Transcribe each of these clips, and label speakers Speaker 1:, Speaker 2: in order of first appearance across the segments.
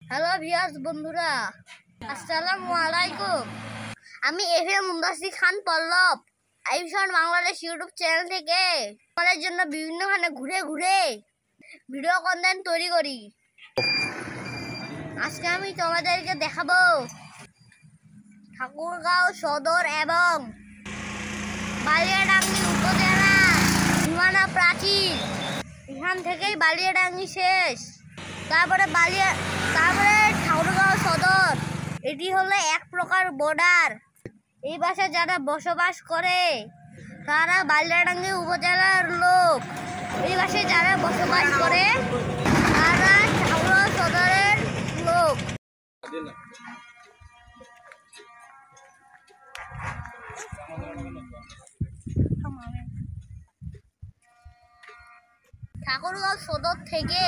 Speaker 1: Hello viewers বন্ধুরা, আসসালামু আলাইকুম। আমি এফএম মুদাসির খান পল্লব আইভিশন বাংলাদেশ ইউটিউব চ্যানেল থেকে তোমাদের জন্য বিভিন্নখানে ঘুরে ঘুরে ভিডিও কন্টেন্ট তৈরি করি। আজকে আমি তোমাদেরকে দেখাবো ঠাকুরগাঁও সদর এবং বালিয়াডাঙ্গি উপজেলা সীমানা প্রাচীর, এখান থেকেই বালিয়াডাঙ্গি শেষ, তারপরে ঠাকুরগাঁও সদর। এটি হলো এক প্রকার বর্ডার। এই পাশে যারা বসবাস করে তারা বালিয়াডাঙ্গি উপজেলার লোক, এই পাশে যারা বসবাস করে তারা ঠাকুরগাঁও সদরের লোক। ঠাকুরগাঁও সদর থেকে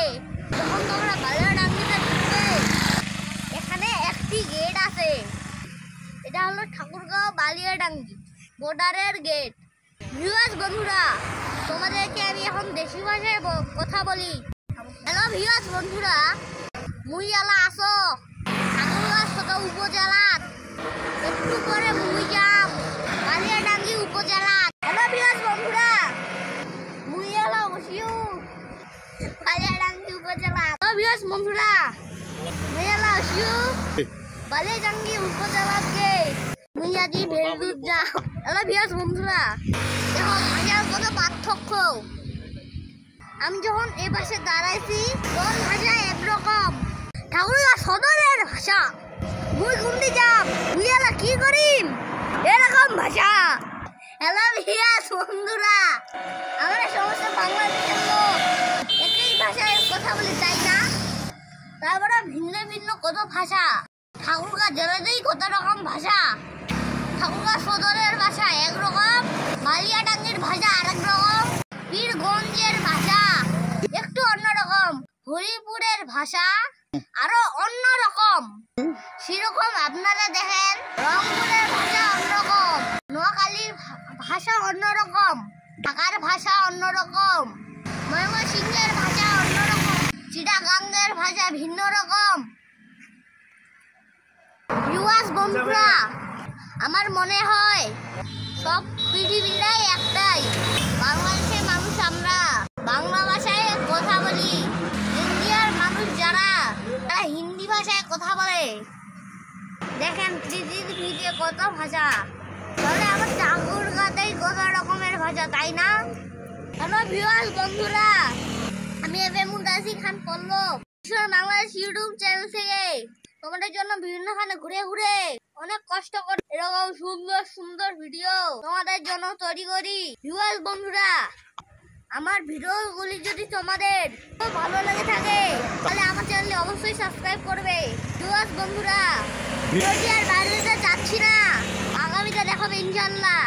Speaker 1: যখন তোমরা বালিয়াডাঙ্গিতে ঢুকবে, এখানে একটি গেট আছে। এটা হলো ঠাকুরগাঁও বালিয়াডাঙ্গি বর্ডারের গেট। ভিউয়ার্স বন্ধুরা, তোমাদেরকে আমি এখন দেশি ভাষায় কথা বলি। হ্যালো ভিউয়ার্স বন্ধুরা, মুই এলা আসো ঠাকুরগাঁও সদর উপজেলাত, একটু পরে মুই যাম বালিয়াডাঙ্গি উপজেলাত। হ্যালো ভিউয়ার্স বন্ধুরা, মুই এলা বসিও বালিয়াডাঙ্গি উপজেলা। হ্যালো ভিউয়ার্স বন্ধুরা, মুই এলা বসিও বালিয়াডাঙ্গি উপজেলাতে মুই আজি ভেলদুর যাও। হ্যালো ভিউয়ার্স বন্ধুরা, দেখো ভাষার কত পার্থক্য। আমি যখন এই পাশে দাঁড়াইছি তখন ভাষা একরকম, ঠাকুরগাঁও সদরের ভাষা। মুই ঘুমতে যাম, মুই এলা কি করিম, এরকম ভাষা। হ্যালো ভিউয়ার্স বন্ধুরা, আমরা সমস্ত বাংলাদেশের লোক একই ভাষায় কথা বলি, তাই না? তারপরে ভিন্ন ভিন্ন কত ভাষা। ঠাকুরগাঁও জেলাতেই কত রকম ভাষা। ঠাকুরগাঁও সদরের ভাষা একরকম, বালিয়াডাঙ্গির ভাষা আরেক রকম, পীরগঞ্জের ভাষা একটু অন্যরকম, হরিপুরের ভাষা আরো অন্যরকম। সেরকম আপনারা দেখেন রংপুরের ভাষা অন্যরকম, নোয়াখালীর ভাষা অন্যরকম, ঢাকার ভাষা অন্যরকম, ময়মনসিংহের ভাষা অন্যরকম, চিটাগাঙ্গের ভাষা ভিন্ন রকম। ভিউয়ার্স বন্ধুরা, আমার মনে হয় সব পৃথিবীটাই একটাই। বাংলাদেশের মানুষ আমরা বাংলা ভাষায় কথা বলি, ইন্ডিয়ার মানুষ যারা তারা হিন্দি ভাষায় কথা বলে। দেখেন পৃথিবীতে কত ভাষা, তাহলে আমার ঠাকুরগাঁওতেই কত রকমের ভাষা, তাই না? হ্যালো ভিউয়ার্স বন্ধুরা, আমি এফএম মুদাসির খান পল্লব বাংলাদেশ ইউটিউব চ্যানেল থেকে তোমাদের জন্য বিভিন্নখানে ঘুরে ঘুরে অনেক কষ্ট করে এরকম সুন্দর সুন্দর ভিডিও তোমাদের জন্য তৈরি করি। ভিউয়ার্স বন্ধুরা, আমার ভিডিওগুলি যদি তোমাদের ভালো লেগে থাকে তাহলে আমার চ্যানেলে অবশ্যই সাবস্ক্রাইব করবে। ভিউয়ার্স বন্ধুরা, ভিডিওটি আর বাইরে যেতে চাচ্ছি না, আগামীতে দেখাবে ইনশাআল্লাহ।